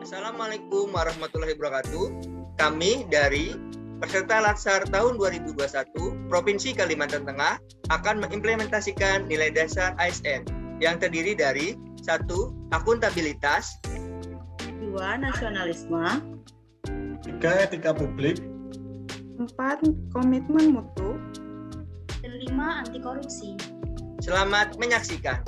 Assalamualaikum warahmatullahi wabarakatuh. Kami dari peserta Latsar tahun 2021 Provinsi Kalimantan Tengah akan mengimplementasikan nilai dasar ASN yang terdiri dari 1. Akuntabilitas, 2. Nasionalisme, 3. Etika publik, 4. Komitmen mutu, dan 5. Anti korupsi. Selamat menyaksikan.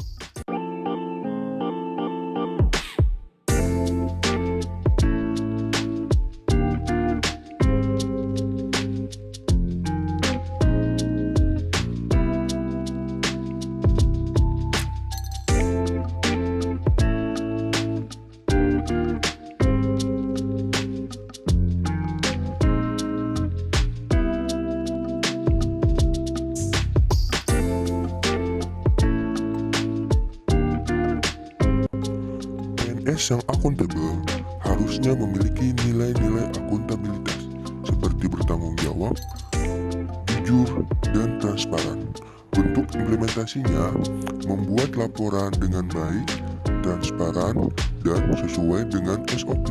PNS yang akuntabel harusnya memiliki nilai-nilai akuntabilitas seperti bertanggung jawab, jujur, dan transparan. Untuk implementasinya, membuat laporan dengan baik, transparan, dan sesuai dengan SOP.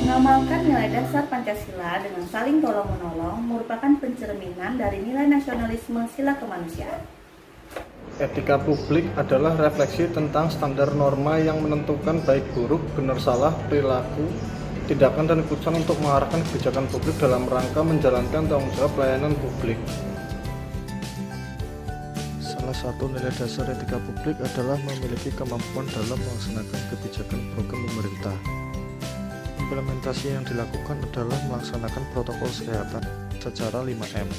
Mengamalkan nilai dasar Pancasila dengan saling tolong-menolong merupakan pencerminan dari nilai nasionalisme sila kemanusiaan. etika publik adalah refleksi tentang standar norma yang menentukan baik buruk, benar salah, perilaku, tindakan dan keputusan untuk mengarahkan kebijakan publik dalam rangka menjalankan tanggung jawab pelayanan publik. Salah satu nilai dasar etika publik adalah memiliki kemampuan dalam melaksanakan kebijakan program pemerintah. Implementasi yang dilakukan adalah melaksanakan protokol kesehatan secara 5M,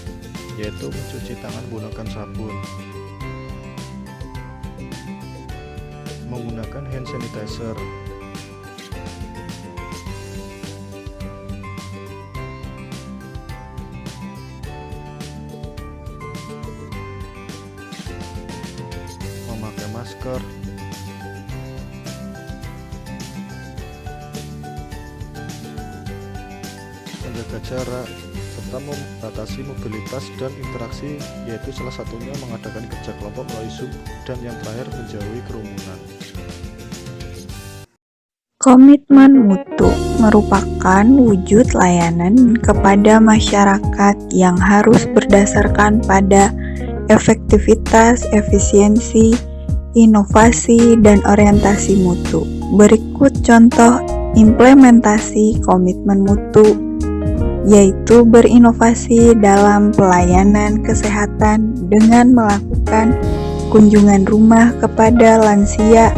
yaitu mencuci tangan menggunakan sabun, menggunakan hand sanitizer, memakai masker, menjaga jarak, serta membatasi mobilitas dan interaksi, yaitu salah satunya mengadakan kerja kelompok melalui Zoom, dan yang terakhir menjauhi kerumunan. Komitmen mutu merupakan wujud layanan kepada masyarakat yang harus berdasarkan pada efektivitas, efisiensi, inovasi, dan orientasi mutu. Berikut contoh implementasi komitmen mutu, yaitu berinovasi dalam pelayanan kesehatan dengan melakukan kunjungan rumah kepada lansia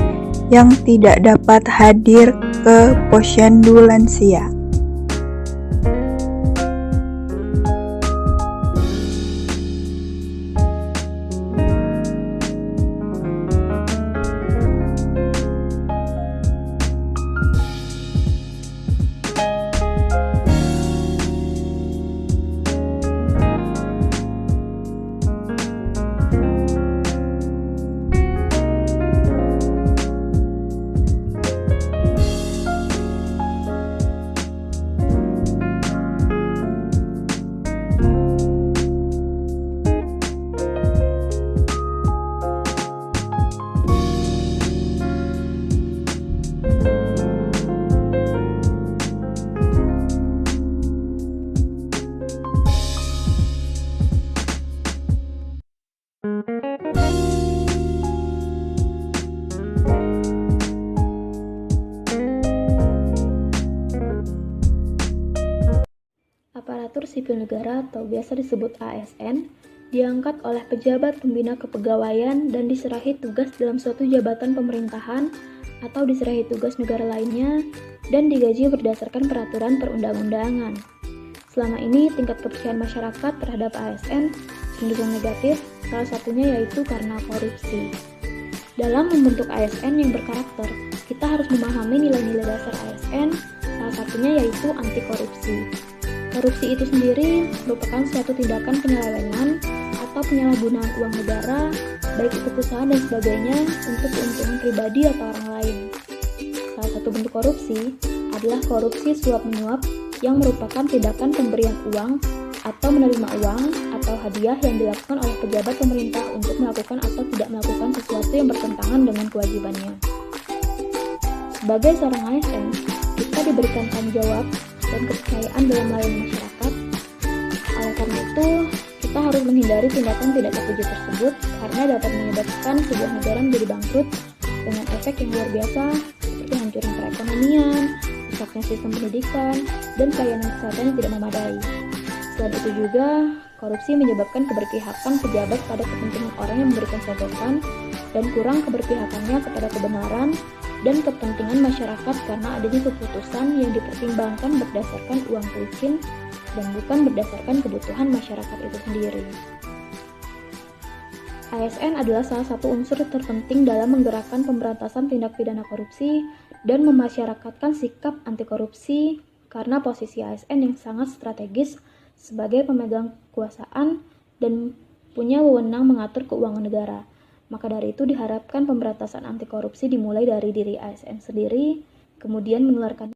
yang tidak dapat hadir ke posyandu lansia. sipil negara atau biasa disebut ASN, diangkat oleh pejabat pembina kepegawaian dan diserahi tugas dalam suatu jabatan pemerintahan atau diserahi tugas negara lainnya dan digaji berdasarkan peraturan perundang-undangan. Selama ini tingkat kepercayaan masyarakat terhadap ASN cenderung negatif, salah satunya yaitu karena korupsi. Dalam membentuk ASN yang berkarakter, kita harus memahami nilai-nilai dasar ASN, salah satunya yaitu anti korupsi. Korupsi itu sendiri merupakan suatu tindakan penyelewengan atau penyalahgunaan uang negara, baik itu perusahaan dan sebagainya, untuk keuntungan pribadi atau orang lain. Salah satu bentuk korupsi adalah korupsi suap-menyuap yang merupakan tindakan pemberian uang atau menerima uang atau hadiah yang dilakukan oleh pejabat pemerintah untuk melakukan atau tidak melakukan sesuatu yang bertentangan dengan kewajibannya. Sebagai seorang ASN, kita diberikan tanggung jawab dan kepercayaan dalam melayani masyarakat. Oleh karena itu, kita harus menghindari tindakan tidak terpuji tersebut karena dapat menyebabkan sebuah negara menjadi bangkrut dengan efek yang luar biasa seperti hancurnya perekonomian, rusaknya sistem pendidikan, dan pelayanan kesehatan yang tidak memadai. Selain itu juga, korupsi menyebabkan keberpihakan pejabat pada kepentingan orang yang memberikan sogokan dan kurang keberpihakannya kepada kebenaran dan kepentingan masyarakat karena adanya keputusan yang dipertimbangkan berdasarkan uang pelicin dan bukan berdasarkan kebutuhan masyarakat itu sendiri. ASN adalah salah satu unsur terpenting dalam menggerakkan pemberantasan tindak pidana korupsi dan memasyarakatkan sikap anti korupsi karena posisi ASN yang sangat strategis sebagai pemegang kekuasaan dan punya wewenang mengatur keuangan negara. Maka dari itu diharapkan pemberantasan anti korupsi dimulai dari diri ASN sendiri, kemudian menularkan